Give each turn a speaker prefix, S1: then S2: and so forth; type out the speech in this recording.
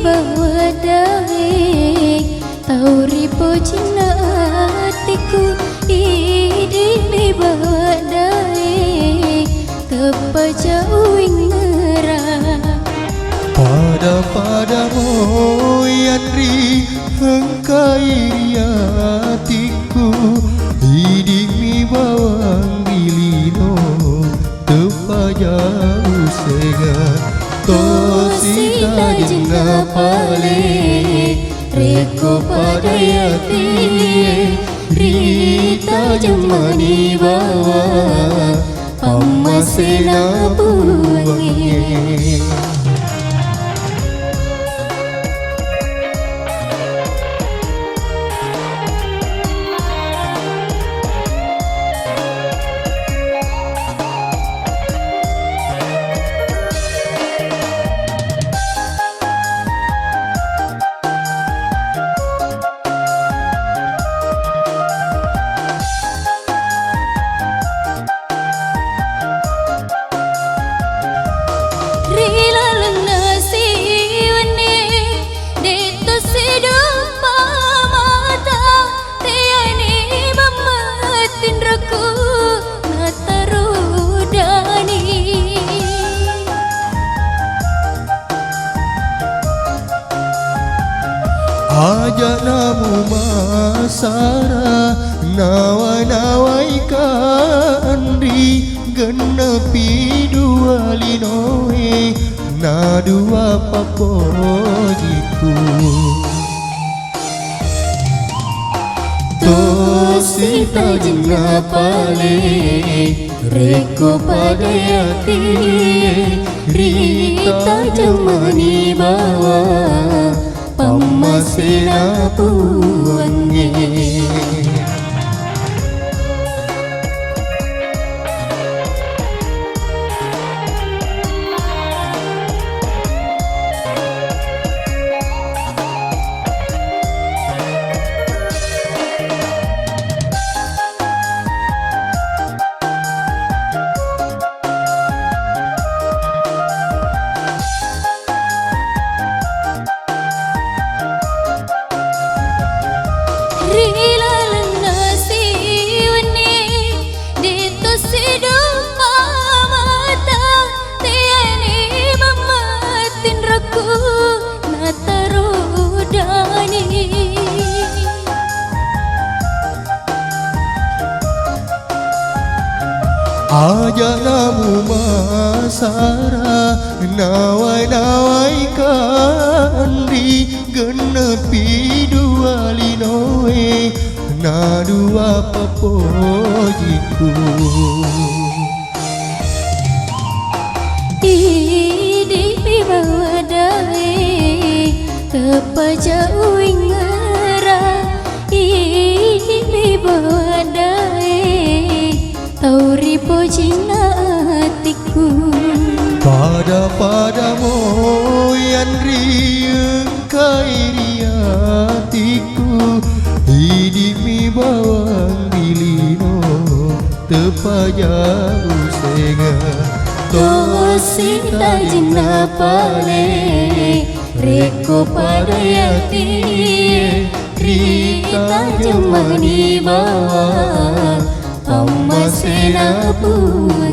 S1: bawa dae tauri pocina hatiku idi bawa dae tepa jauh ngerah
S2: padamu Yandri engkai hatiku hidimi bawang bilino tepa jauh segan tosita jengga pale reko pada yati rita jemani bawa pamasena buangi aja namu masara nawa-nawai kandi genepi dua linoe na dua papojiku tosita jengga pale reko pada yati rita jemani bawa pamasena buangi aja namu masara nawai-nawai kandi genepi dua linoe na dua papojiku
S1: idi bawa dae tepa jauh ngerah idi bawa dae tauri pocina hatiku
S2: padamu Yandri engkai hatiku hidimi bawang bilino tepa jauh senga
S1: tosita jengga pale reko pada yati rita jemani bawa pamasena buangi